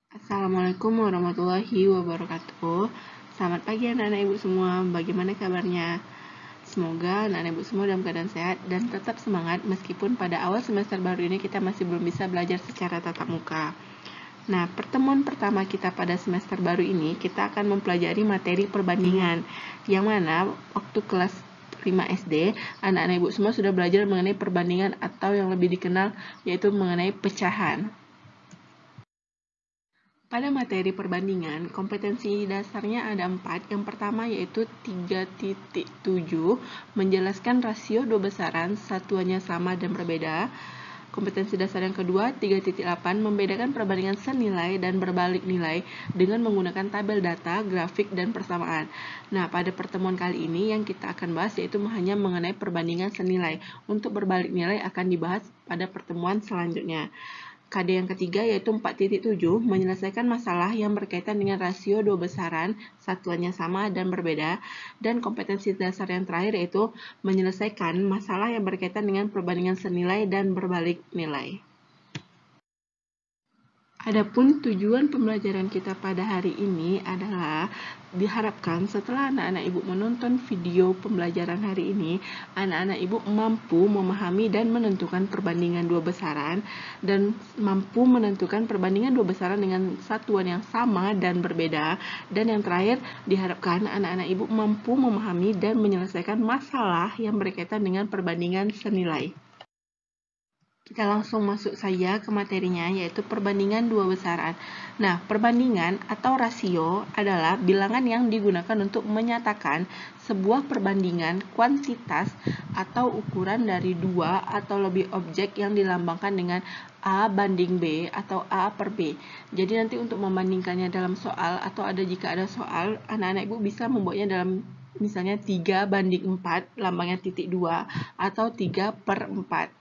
Assalamualaikum warahmatullahi wabarakatuh. Selamat pagi anak-anak ibu semua. Bagaimana kabarnya? Semoga anak-anak ibu semua dalam keadaan sehat dan tetap semangat meskipun pada awal semester baru ini kita masih belum bisa belajar secara tatap muka. Nah, pertemuan pertama kita pada semester baru ini kita akan mempelajari materi perbandingan, yang mana waktu kelas 5 SD, anak-anak ibu semua sudah belajar mengenai perbandingan atau yang lebih dikenal yaitu mengenai pecahan. Pada materi perbandingan, kompetensi dasarnya ada 4. Yang pertama yaitu 3.7, menjelaskan rasio dua besaran, satuannya sama dan berbeda. Kompetensi dasar yang kedua, 3.8, membedakan perbandingan senilai dan berbalik nilai dengan menggunakan tabel data, grafik, dan persamaan. Nah, pada pertemuan kali ini yang kita akan bahas yaitu hanya mengenai perbandingan senilai. Untuk berbalik nilai akan dibahas pada pertemuan selanjutnya. KD yang ketiga yaitu 4.7, menyelesaikan masalah yang berkaitan dengan rasio dua besaran, satuannya sama dan berbeda. Dan kompetensi dasar yang terakhir yaitu menyelesaikan masalah yang berkaitan dengan perbandingan senilai dan berbalik nilai. Adapun tujuan pembelajaran kita pada hari ini adalah diharapkan setelah anak-anak ibu menonton video pembelajaran hari ini, anak-anak ibu mampu memahami dan menentukan perbandingan dua besaran dan mampu menentukan perbandingan dua besaran dengan satuan yang sama dan berbeda. Dan yang terakhir, diharapkan anak-anak ibu mampu memahami dan menyelesaikan masalah yang berkaitan dengan perbandingan senilai. Kita langsung masuk saja ke materinya, yaitu perbandingan dua besaran. Nah, perbandingan atau rasio adalah bilangan yang digunakan untuk menyatakan sebuah perbandingan kuantitas atau ukuran dari dua atau lebih objek yang dilambangkan dengan A banding B atau A per B. Jadi nanti untuk membandingkannya dalam soal atau jika ada soal, anak-anak ibu bisa membuatnya dalam misalnya 3 banding 4, lambangnya titik 2, atau 3 per 4.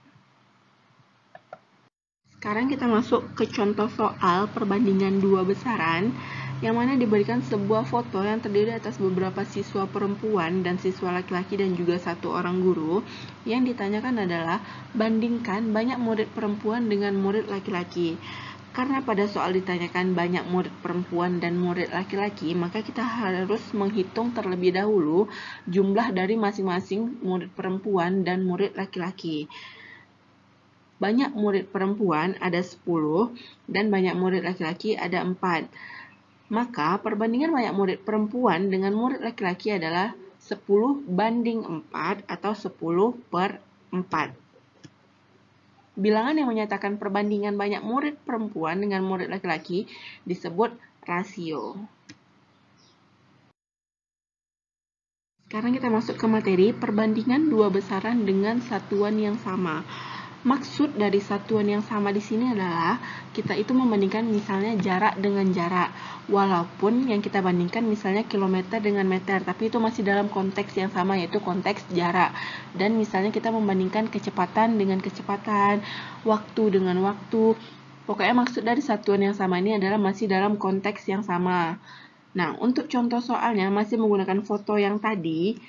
Sekarang kita masuk ke contoh soal perbandingan dua besaran, yang mana diberikan sebuah foto yang terdiri atas beberapa siswa perempuan dan siswa laki-laki dan juga satu orang guru. Yang ditanyakan adalah bandingkan banyak murid perempuan dengan murid laki-laki. Karena pada soal ditanyakan banyak murid perempuan dan murid laki-laki, maka kita harus menghitung terlebih dahulu jumlah dari masing-masing murid perempuan dan murid laki-laki. Banyak murid perempuan ada 10 dan banyak murid laki-laki ada 4. Maka perbandingan banyak murid perempuan dengan murid laki-laki adalah 10 banding 4 atau 10 per 4. Bilangan yang menyatakan perbandingan banyak murid perempuan dengan murid laki-laki disebut rasio. Sekarang kita masuk ke materi perbandingan dua besaran dengan satuan yang sama. Maksud dari satuan yang sama di sini adalah kita itu membandingkan misalnya jarak dengan jarak. Walaupun yang kita bandingkan misalnya kilometer dengan meter, tapi itu masih dalam konteks yang sama yaitu konteks jarak. Dan misalnya kita membandingkan kecepatan dengan kecepatan, waktu dengan waktu. Pokoknya maksud dari satuan yang sama ini adalah masih dalam konteks yang sama. Nah, untuk contoh soalnya masih menggunakan foto yang tadi,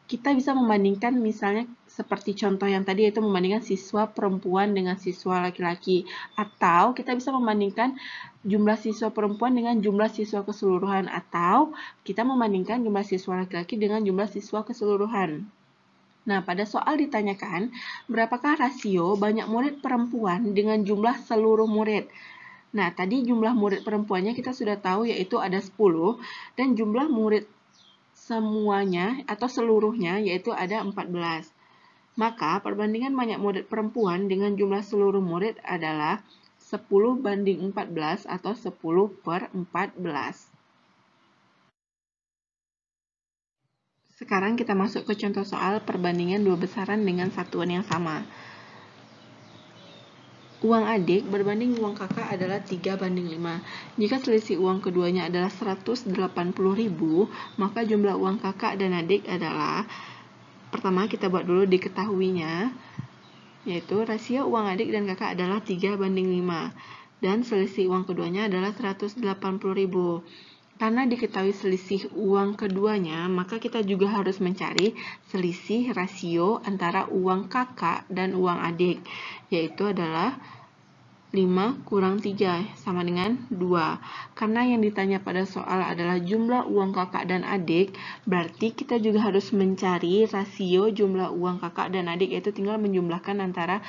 kita bisa membandingkan misalnya seperti contoh yang tadi yaitu membandingkan siswa perempuan dengan siswa laki-laki, atau kita bisa membandingkan jumlah siswa perempuan dengan jumlah siswa keseluruhan, atau kita membandingkan jumlah siswa laki-laki dengan jumlah siswa keseluruhan. Nah, pada soal ditanyakan berapakah rasio banyak murid perempuan dengan jumlah seluruh murid. Nah, tadi jumlah murid perempuannya kita sudah tahu yaitu ada 10 dan jumlah murid semuanya atau seluruhnya yaitu ada 14. Maka perbandingan banyak murid perempuan dengan jumlah seluruh murid adalah 10 banding 14 atau 10 per 14. Sekarang kita masuk ke contoh soal perbandingan dua besaran dengan satuan yang sama. Uang adik berbanding uang kakak adalah 3 banding 5. Jika selisih uang keduanya adalah 180.000, maka jumlah uang kakak dan adik adalah, pertama kita buat dulu diketahuinya, yaitu rasio uang adik dan kakak adalah 3 banding 5. Dan selisih uang keduanya adalah 180.000. Karena diketahui selisih uang keduanya, maka kita juga harus mencari selisih rasio antara uang kakak dan uang adik, yaitu adalah 5 kurang 3 sama dengan 2. Karena yang ditanya pada soal adalah jumlah uang kakak dan adik, berarti kita juga harus mencari rasio jumlah uang kakak dan adik, yaitu tinggal menjumlahkan antara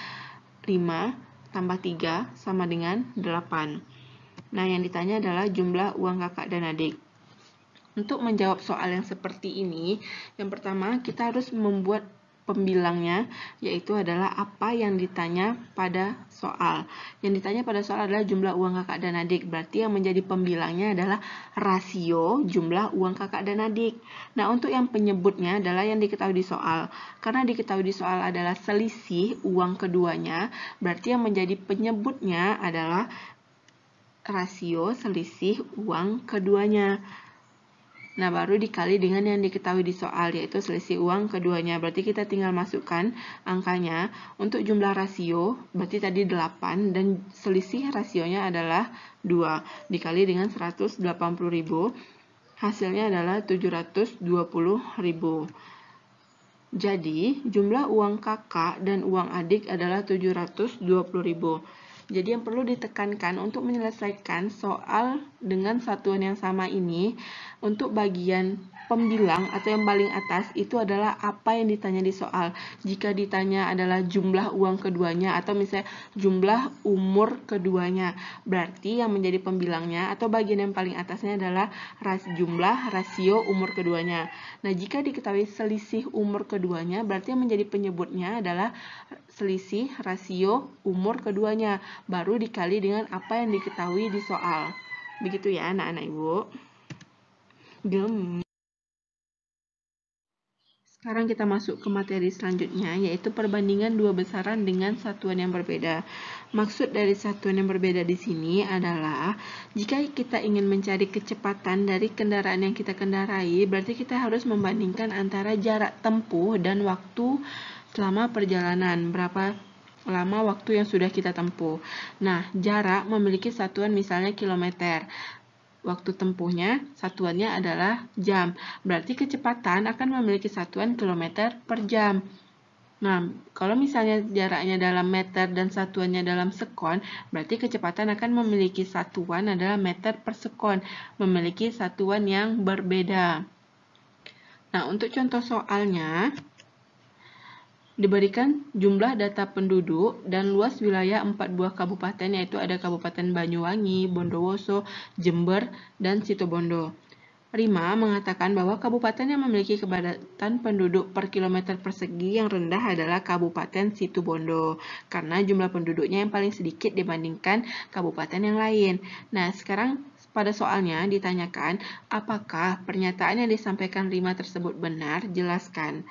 5 tambah 3 sama dengan 8. Nah, yang ditanya adalah jumlah uang kakak dan adik. Untuk menjawab soal yang seperti ini, yang pertama kita harus membuat pembilangnya, yaitu adalah apa yang ditanya pada soal. Yang ditanya pada soal adalah jumlah uang kakak dan adik, berarti yang menjadi pembilangnya adalah rasio jumlah uang kakak dan adik. Nah, untuk yang penyebutnya adalah yang diketahui di soal. Karena diketahui di soal adalah selisih uang keduanya, berarti yang menjadi penyebutnya adalah rasio selisih uang keduanya. Nah, baru dikali dengan yang diketahui di soal, yaitu selisih uang keduanya. Berarti kita tinggal masukkan angkanya. Untuk jumlah rasio, berarti tadi 8, dan selisih rasionya adalah 2. Dikali dengan 180.000, hasilnya adalah 720.000. Jadi, jumlah uang kakak dan uang adik adalah 720.000. Jadi yang perlu ditekankan untuk menyelesaikan soal dengan satuan yang sama ini, untuk bagian pembilang atau yang paling atas itu adalah apa yang ditanya di soal. Jika ditanya adalah jumlah uang keduanya atau misalnya jumlah umur keduanya, berarti yang menjadi pembilangnya atau bagian yang paling atasnya adalah jumlah rasio umur keduanya. Nah, jika diketahui selisih umur keduanya, berarti yang menjadi penyebutnya adalah selisih rasio umur keduanya, baru dikali dengan apa yang diketahui di soal. Begitu ya anak-anak Ibu. Sekarang kita masuk ke materi selanjutnya, yaitu perbandingan dua besaran dengan satuan yang berbeda. Maksud dari satuan yang berbeda di sini adalah jika kita ingin mencari kecepatan dari kendaraan yang kita kendarai, berarti kita harus membandingkan antara jarak tempuh dan waktu selama perjalanan. Berapa lama waktu yang sudah kita tempuh. Nah, jarak memiliki satuan misalnya kilometer. Waktu tempuhnya, satuannya adalah jam. Berarti kecepatan akan memiliki satuan kilometer per jam. Nah, kalau misalnya jaraknya dalam meter dan satuannya dalam sekon, berarti kecepatan akan memiliki satuan adalah meter per sekon, memiliki satuan yang berbeda. Nah, untuk contoh soalnya, diberikan jumlah data penduduk dan luas wilayah 4 buah kabupaten, yaitu ada Kabupaten Banyuwangi, Bondowoso, Jember, dan Situbondo. Rima mengatakan bahwa kabupaten yang memiliki kepadatan penduduk per kilometer persegi yang rendah adalah Kabupaten Situbondo, karena jumlah penduduknya yang paling sedikit dibandingkan kabupaten yang lain. Nah, sekarang pada soalnya ditanyakan, apakah pernyataan yang disampaikan Rima tersebut benar? Jelaskan.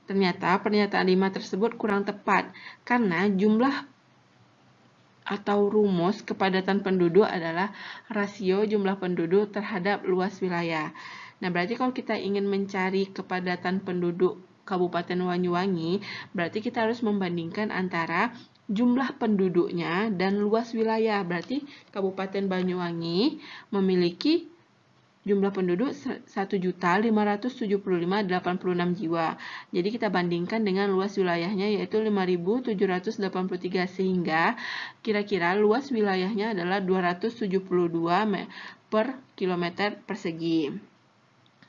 Ternyata pernyataan Rima tersebut kurang tepat, karena jumlah atau rumus kepadatan penduduk adalah rasio jumlah penduduk terhadap luas wilayah. Nah, berarti kalau kita ingin mencari kepadatan penduduk Kabupaten Banyuwangi, berarti kita harus membandingkan antara jumlah penduduknya dan luas wilayah. Berarti Kabupaten Banyuwangi memiliki jumlah penduduk 1.575.086 jiwa. Jadi kita bandingkan dengan luas wilayahnya yaitu 5.783, sehingga kira-kira luas wilayahnya adalah 272 per kilometer persegi.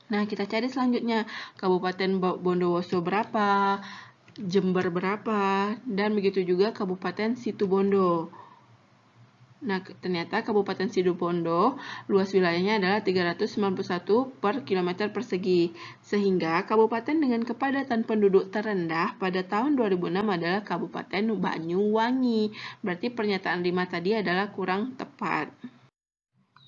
Nah, kita cari selanjutnya Kabupaten Bondowoso berapa, Jember berapa, dan begitu juga Kabupaten Situbondo. Nah, ternyata Kabupaten Situbondo luas wilayahnya adalah 391 per kilometer persegi, sehingga kabupaten dengan kepadatan penduduk terendah pada tahun 2006 adalah Kabupaten Banyuwangi. Berarti pernyataan Rima tadi adalah kurang tepat.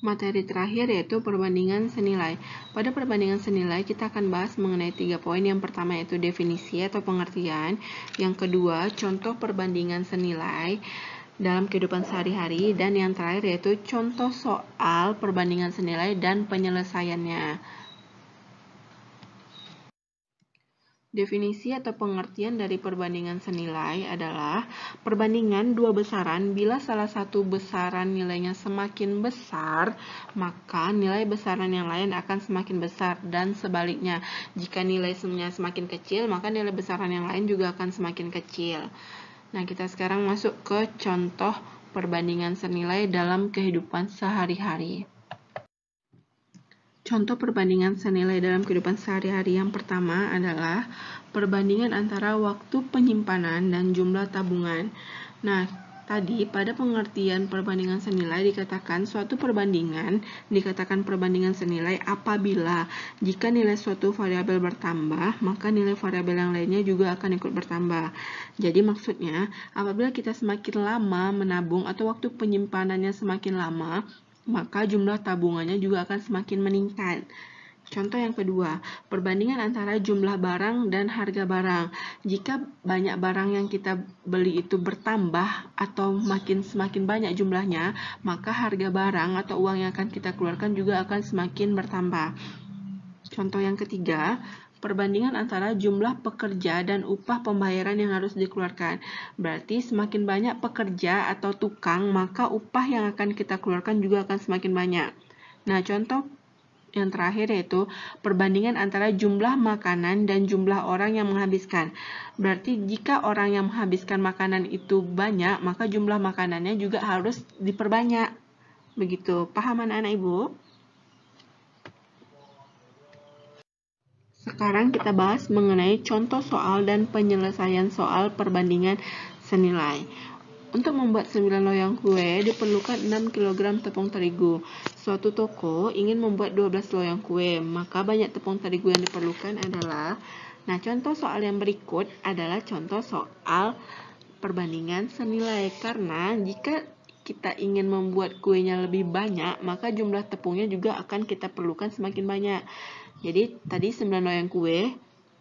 Materi terakhir yaitu perbandingan senilai. Pada perbandingan senilai kita akan bahas mengenai 3 poin. Yang pertama yaitu definisi atau pengertian. Yang kedua, contoh perbandingan senilai dalam kehidupan sehari-hari, dan yang terakhir yaitu contoh soal perbandingan senilai dan penyelesaiannya. Definisi atau pengertian dari perbandingan senilai adalah perbandingan dua besaran bila salah satu besaran nilainya semakin besar, maka nilai besaran yang lain akan semakin besar, dan sebaliknya. Jika nilainya semakin kecil, maka nilai besaran yang lain juga akan semakin kecil. Nah, kita sekarang masuk ke contoh perbandingan senilai dalam kehidupan sehari-hari. Contoh perbandingan senilai dalam kehidupan sehari-hari yang pertama adalah perbandingan antara waktu penyimpanan dan jumlah tabungan. Nah, tadi pada pengertian perbandingan senilai dikatakan suatu perbandingan dikatakan perbandingan senilai apabila jika nilai suatu variabel bertambah, maka nilai variabel yang lainnya juga akan ikut bertambah. Jadi maksudnya, apabila kita semakin lama menabung atau waktu penyimpanannya semakin lama, maka jumlah tabungannya juga akan semakin meningkat. Contoh yang kedua, perbandingan antara jumlah barang dan harga barang. Jika banyak barang yang kita beli itu bertambah atau semakin banyak jumlahnya, maka harga barang atau uang yang akan kita keluarkan juga akan semakin bertambah. Contoh yang ketiga, perbandingan antara jumlah pekerja dan upah pembayaran yang harus dikeluarkan. Berarti semakin banyak pekerja atau tukang, maka upah yang akan kita keluarkan juga akan semakin banyak. Nah, contoh yang terakhir yaitu perbandingan antara jumlah makanan dan jumlah orang yang menghabiskan. Berarti jika orang yang menghabiskan makanan itu banyak, maka jumlah makanannya juga harus diperbanyak. Begitu. Paham anak-anak Ibu? Sekarang kita bahas mengenai contoh soal dan penyelesaian soal perbandingan senilai. Untuk membuat 9 loyang kue diperlukan 6 kg tepung terigu. Suatu toko ingin membuat 12 loyang kue, maka banyak tepung terigu yang diperlukan adalah. Nah, contoh soal yang berikut adalah contoh soal perbandingan senilai, karena jika kita ingin membuat kuenya lebih banyak, maka jumlah tepungnya juga akan kita perlukan semakin banyak. Jadi tadi 9 loyang kue,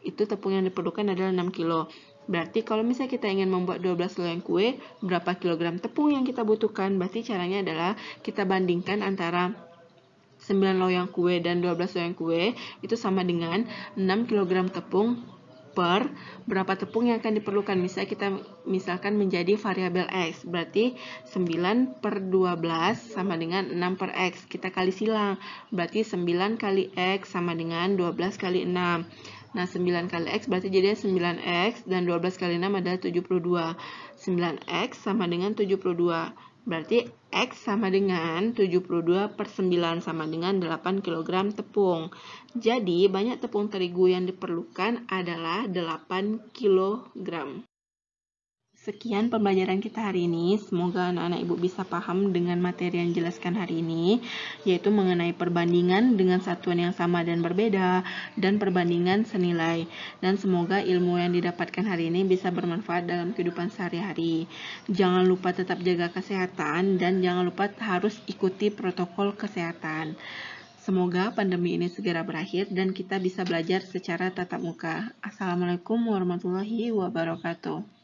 itu tepung yang diperlukan adalah 6 kilo. Berarti kalau misalnya kita ingin membuat 12 loyang kue, berapa kilogram tepung yang kita butuhkan? Berarti caranya adalah kita bandingkan antara 9 loyang kue dan 12 loyang kue, itu sama dengan 6 kg tepung per berapa tepung yang akan diperlukan. Misalnya kita misalkan menjadi variabel X, berarti 9 per 12 sama dengan 6 per X. Kita kali silang, berarti 9 kali X sama dengan 12 kali 6. Nah, 9 kali X berarti jadi 9X, dan 12 kali 6 adalah 72. 9X sama dengan 72. Berarti X sama dengan 72 per 9 sama dengan 8 kg tepung. Jadi, banyak tepung terigu yang diperlukan adalah 8 kg. Sekian pembelajaran kita hari ini. Semoga anak-anak Ibu bisa paham dengan materi yang dijelaskan hari ini, yaitu mengenai perbandingan dengan satuan yang sama dan berbeda, dan perbandingan senilai. Dan semoga ilmu yang didapatkan hari ini bisa bermanfaat dalam kehidupan sehari-hari. Jangan lupa tetap jaga kesehatan, dan jangan lupa harus ikuti protokol kesehatan. Semoga pandemi ini segera berakhir dan kita bisa belajar secara tatap muka. Assalamualaikum warahmatullahi wabarakatuh.